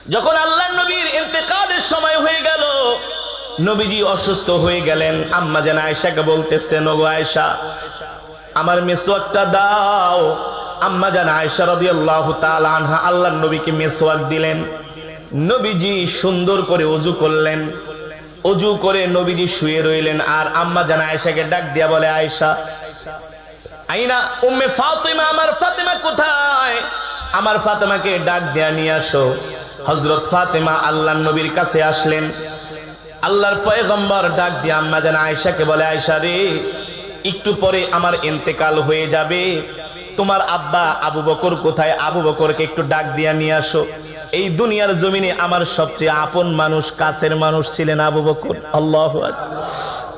যখন আল্লাহর নবীর ইন্তেকালের সময় হয়ে গেল, নবীজি অসুস্থ হয়ে গেলেন, আম্মা জান আয়েশাকে বলতেছেন, ওগো আয়েশা আমার মিসওয়াকটা দাও। আম্মা জান আয়েশা রাদিয়াল্লাহু তাআলা আনহা আল্লাহর নবীকে মিসওয়াক দিলেন। নবীজি সুন্দর করে ওযু করলেন, ওযু করে নবীজি শুয়ে রইলেন। আর আম্মা জান আয়েশাকে ডাক দিয়া বলে, আয়েশা আইনা উম্মে ফাতিমা, আমার ফাতিমা কোথায়? আমার ফাতিমাকে ডাক দিয়া নিয়ে আসো। হযরত ফাতিমা আল্লাহর নবীর কাছে আসলেন। আল্লাহর পয়গম্বর ডাক দিয়ে আম্মা জান আয়েশাকে বলে, আয়েশা রে, একটু পরে আমার ইন্তেকাল হয়ে যাবে, তোমার আব্বা আবু বকর কোথায়? আবু বকরকে একটু ডাক দিয়া নিয়ে আসো। এই দুনিয়ার জমিনে আমার সবচেয়ে আপন মানুষ, কাছের মানুষ ছিলেন আবু বকর। আল্লাহু আকবার।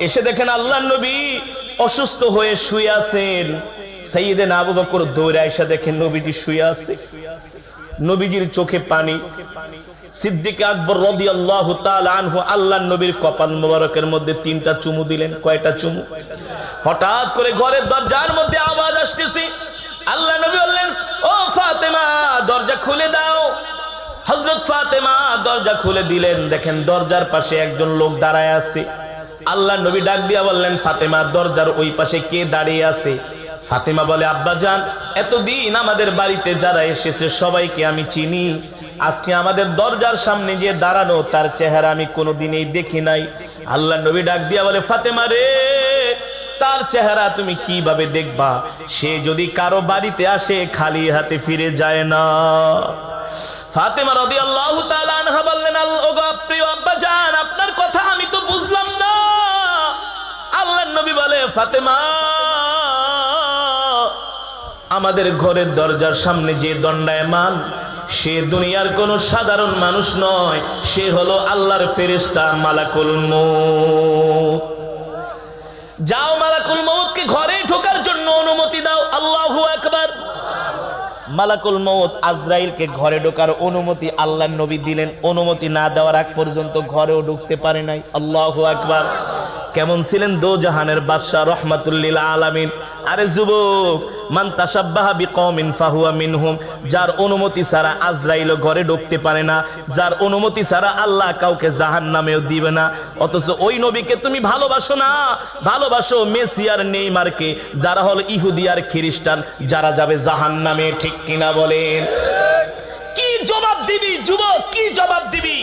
এসে দেখেন আল্লাহর নবী অসুস্থ হয়ে শুয়ে আছেন। সাইয়েদনা আবু বকর দৌড়ে আয়েশা দেখেন নবীজি শুয়ে আছে, নবীজির চোখে পানি। সিদ্দিক আকবর রাদিয়াল্লাহু তাআলা আনহু আল্লাহর নবীর কপাল মোবারকের মধ্যে 3টা চুমু দিলেন। কয়টা চুমু? হঠাৎ করে ঘরের দরজার মধ্যে আওয়াজ আসতেছে। আল্লাহর নবী বললেন, ও ফাতেমা দরজা খুলে দাও। হযরত ফাতেমা দরজা খুলে দিলেন। দেখেন দরজার পাশে একজন লোক দাঁড়ায় আছে। আল্লাহর নবী ডাক দিয়া বললেন, ফাতেমা দরজার ওই পাশে কে দাঁড়িয়ে আছে? ফাতেমা বলে, আব্বাজান এতদিন আমাদের বাড়িতে যারা এসেছে সবাইকে আমি চিনি, আজকে আমাদের দরজার সামনে যে দাঁড়ানো তার চেহারা আমি কোনোদিনই দেখি নাই। আল্লাহর নবী ডাক দিয়া বলে, ফাতেমা রে, তার চেহারা তুমি কিভাবে দেখবা? সে যদি কারো বাড়িতে আসে খালি হাতে ফিরে যায় না। ফাতেমা রাদিয়াল্লাহু তাআলা আনহা বললেন, ওগো প্রিয় আব্বাজান, আপনার কথা আমি তো বুঝলাম না। আল্লাহর নবী বলে, ফাতেমা আমাদের ঘরের দরজার সামনে যে দণ্ডায়মান, সে দুনিয়ার কোনো সাধারণ মানুষ নয়, সে হলো আল্লাহর ফেরেশতা মালাকুল মউত। যাও মালাকুল মউতকে ঘরে ঢোকার জন্য অনুমতি দাও। আল্লাহু আকবার। মালাকুল মউত আজরাইলকে ঘরে ঢোকার অনুমতি আল্লাহর নবী দিলেন। অনুমতি না দেওয়ার আগ পর্যন্ত ঘরেও ঢুকতে পারে নাই। আল্লাহু আকবার। কেমন ছিলেন দোজাহানের বাদশা রহমাতুল লিল আলামিন। আরে যুবক, মান তাশাব্বাহা বিকওমিন ফাহুয়া মিনহুম। যার অনুমতি ছাড়া আজরাইল ঘরে ঢুকতে পারে না, যার অনুমতি ছাড়া আল্লাহ কাউকে জাহান্নামেও দিবে না। অথচ ওই নবীকে তুমি ভালোবাসো না, ভালোবাসো মেসি আর নেইমারকে, যারা হল ইহুদি আর খ্রিস্টান, যারা যাবে জাহান্নামে। ঠিক কিনা বলেন? কি জবাব দিবি যুবক? কি জবাব দিবি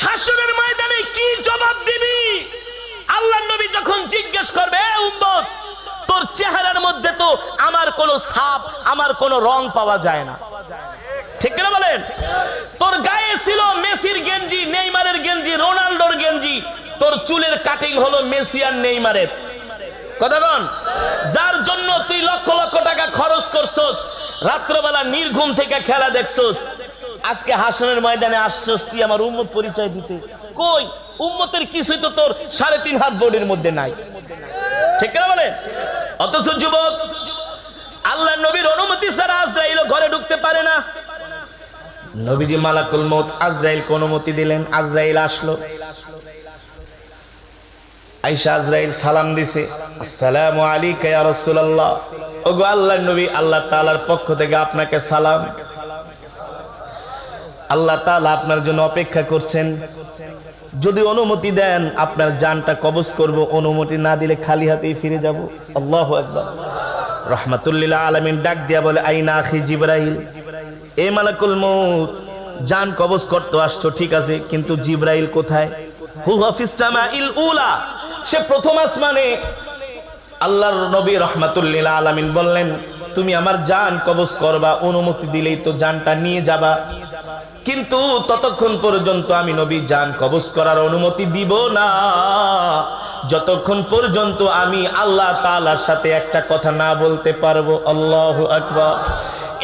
হাসরের ময়দানে? কি জবাব দিবি? আল্লাহর নবী যখন জিজ্ঞেস করবে, উম্মত তোর চেহারার মধ্যে তো আমার কোন ছাপ, আমার কোন রং পাওয়া যায় না, ঠিক না বলেন? তোর গায়ে ছিল মেসির গেঞ্জি, নেইমারের গেঞ্জি, রোনাল্ডোর গেঞ্জি, তোর চুলের কাটিং হলো মেসি আর নেইমারের। কথা বল। যার জন্য তুই লক্ষ লক্ষ টাকা খরচ করছস, রাত্রবেলা নির্ঘুম থেকে খেলা দেখছস, আজকে হাসরের ময়দানে আসছস তুই আমার উম্মত পরিচয় দিতে। কই উম্মতের কিছুই তো তোর 3.5 হাত বডির মধ্যে নাই, ঠিক না বলেন? অথচ যুবক, আল্লাহর নবীর অনুমতি ছাড়া আজরাইল ঘরে ঢুকতে পারে না। নবীজি মালাকুল মউত আজরাইলকে অনুমতি দিলেন। আজরাইল আসলো। আয়েশা আজরাইল সালাম দিছে, আসসালামু আলাইকা ইয়া রাসূলুল্লাহ। ওগো আল্লাহর নবী, আল্লাহ তাআলার পক্ষ থেকে আপনাকে সালাম। আল্লাহ তাআলা আপনার জন্য অপেক্ষা করছেন। যদি অনুমতি দেন আপনার জানটা কবজ করব, অনুমতি না দিলে খালি হাতেই ফিরে যাব। আল্লাহু আকবার। রাহমাতুল লিল আলামিন ডাক দিয়া বলে, আইনা আখি জিবরাইল। এ মালাকুল মউত, জান কবজ করতে আসছো ঠিক আছে, কিন্তু জিবরাইল কোথায়? হুয়া ফিস সামাইল উলা। সে প্রথম আসমানে। আল্লাহর নবী রাহমাতুল লিল আলামিন বললেন, তুমি আমার জান কবজ করবা, অনুমতি দিলেই তো জানটা নিয়ে যাবা, কিন্তু ততক্ষণ পর্যন্ত আমি নবী জান কবজ করার অনুমতি দিব না, যতক্ষণ পর্যন্ত আমি আল্লাহ তাআলার সাথে একটা কথা না বলতে পারবো। আল্লাহু আকবার।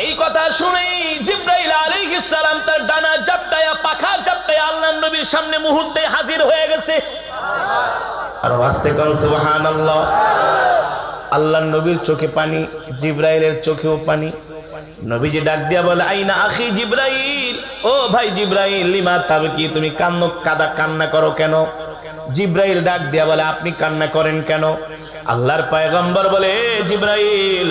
এই কথা শুনেই জিবরাইল আলাইহিস সালাম তার ডানা ঝাপটায়া, পাখা ঝাপটায়া আল্লাহর নবীর সামনে মুহূর্তে হাজির হয়ে গেছে। আর আস্তে কোন সুবহানাল্লাহ। আল্লাহর নবীর চোখে পানি, জিবরাইলের চোখেও পানি। নবীজি ডাক দিয়া বলে, আইনা আখি জিবরাইল। ও ভাই জিবরাইল, লিমা তাবকি, তুমি কান্না করো কেন? জিবরাইল ডাক দিয়া বলে, আপনি কান্না করেন কেন? আল্লাহর পয়গম্বর বলে, জিবরাইল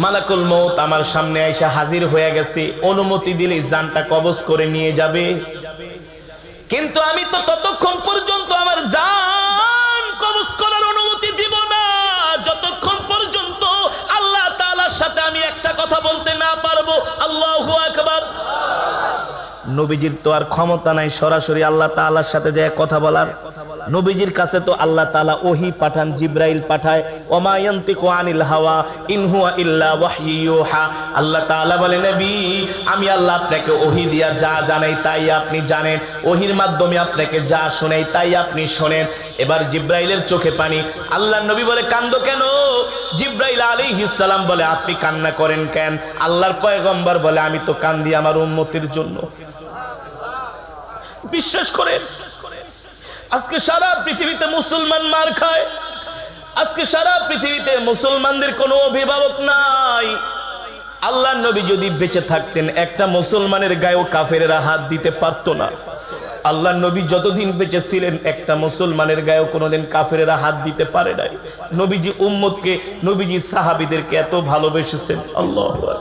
মালাকুল মউত আমার সামনে আইসা হাজির হয়ে গেছে, অনুমতি দিলে জানটা কবজ করে নিয়ে যাবে। কিন্তু আমি তো ততক্ষণ পর্যন্ত আমার জান কবজ করার অনুমতি দিব না যতক্ষণ পর্যন্ত আল্লাহ তাআলার সাথে আমি একটা কথা বলতে না পারবো, আল্লাহু আকবার। নবীজির তো আর ক্ষমতা নাই সরাসরি আল্লাহ তাআলার সাথে যে কথা বলার। নবীজির কাছে তো আল্লাহ তাআলা ওহী পাঠান, জিবরাইল পাঠায়, ওমা ইয়ান্তিকু আনিল হাওয়া ইন হুয়া ইল্লা ওয়াহয়ু ইউহা। আল্লাহ তাআলা বলে, নবী আমি আল্লাহ আপনাকে ওহী দিয়া যা জানাই তাই আপনি জানেন, ওহীর মাধ্যমে আপনাকে যা শোনাই তাই আপনি শোনেন। এবার জিবরাইলের চোখে পানি। আল্লাহর নবী বলে, কান্দো কেন? জিবরাইল আলাইহিস সালাম বলে, আপনি কান্না করেন কেন? আল্লাহর পয়গম্বর বলে, আমি তো কান্দি আমার উম্মতের জন্য। বিশ্বাস করেন, আজকে সারা পৃথিবীতে মুসলমান মার খায়, আজকে সারা পৃথিবীতে মুসলমানদের কোনো অভিভাবক নাই। আল্লাহর নবী যদি বেঁচে থাকতেন একটা মুসলমানের গায়েও কাফেরেরা হাত দিতে পারতো না। আল্লাহর নবী যতদিন বেঁচে ছিলেন একটা মুসলমানের গায়েও কোনোদিন কাফেরেরা হাত দিতে পারে নাই। নবীজি উম্মতকে, নবীজি সাহাবীদেরকে এত ভালোবেসেছেন। আল্লাহু আকবার।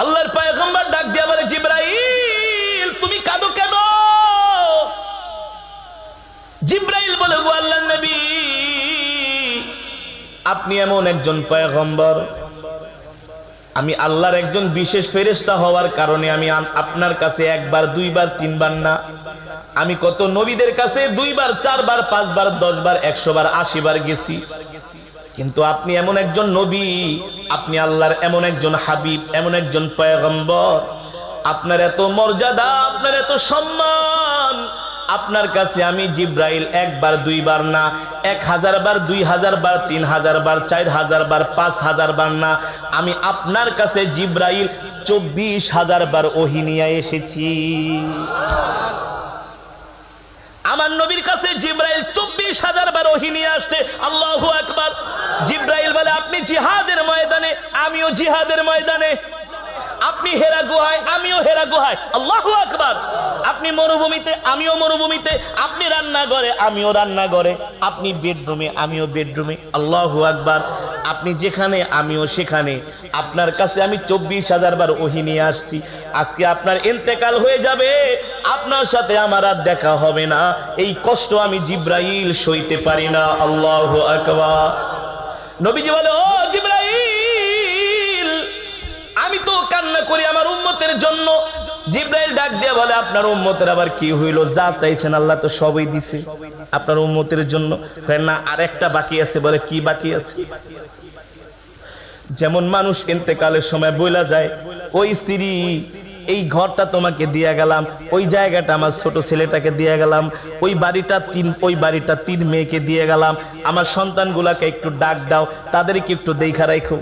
আল্লাহর পয়গম্বর ডাক দিয়া বলে, জিবরাইল তুমি কাঁদো কেন? জিবরাইল বলে, ও আল্লাহর নবী আপনি এমন একজন পয়গম্বর, আমি আল্লাহর একজন বিশেষ ফেরেশতা হওয়ার কারণে আমি আপনার কাছে একবার দুইবার তিনবার না, আমি কত নবীদের কাছে 2 বার 4 বার 5 বার 10 বার 100 বার 80 বার গেছি, কিন্তু আপনি এমন একজন নবী, আপনি আল্লাহর এমন একজন হাবিব, এমন একজন পয়গম্বর, আপনার এত মর্যাদা, আপনার এত সম্মান, আপনার কাছে আমি জিবরাইল একবার দুইবার না 1000 বার 2000 বার 3000 বার 4000 বার 5000 বার না, আমি আপনার কাছে জিবরাইল 24000 বার ওহী নিয়ে এসেছি। আমার নবীর কাছে জিবরাইল 24000 বার ওহী নিয়ে আসছে। আল্লাহু আকবার। জিবরাইল বলে, আপনি জিহাদের ময়দানে, আমিও জিহাদের ময়দানে, আপনি হেরা গুহায়, আমিও হেরা গুহায়। আল্লাহু আকবার। আপনি মরুভূমিতে, আমিও মরুভূমিতে, আপনি রান্নাঘরে, আমিও রান্নাঘরে, আপনি বেডরুমে, আমিও বেডরুমে। আল্লাহু আকবার। আপনি যেখানে, আমিও সেখানে, আপনার কাছে আমি 24000 বার ওহী নিয়ে আসছি। আজকে আপনার ইন্তেকাল হয়ে যাবে, আপনার সাথে আমার আর দেখা হবে না, এই কষ্ট আমি জিবরাইল সইতে পারি না। আল্লাহু আকবার। নবীজি বলে, ও জিবরাইল আমি তো কান্না করি আমার উম্মতের জন্য। জিবরাইল ডাক দিয়ে বলে, আপনার উম্মতের আবার কি হইল? যা চাইছেন আল্লাহ তো সবই দিছে, আপনার উম্মতের জন্য না আরেকটা বাকি আছে। বলে, কি বাকি আছে? যেমন মানুষ ইন্তেকালের সময় বইলা যায়, ওই স্ত্রী এই ঘরটা তোমাকে দিয়ে গেলাম, ওই জায়গাটা আমার ছোট ছেলেটাকে দিয়ে গেলাম, ওই বাড়িটা 3 মেয়েকে দিয়ে গেলাম, আমার সন্তানগুলাকে একটু ডাক দাও, তাদেরকে একটু দেখা রাখো।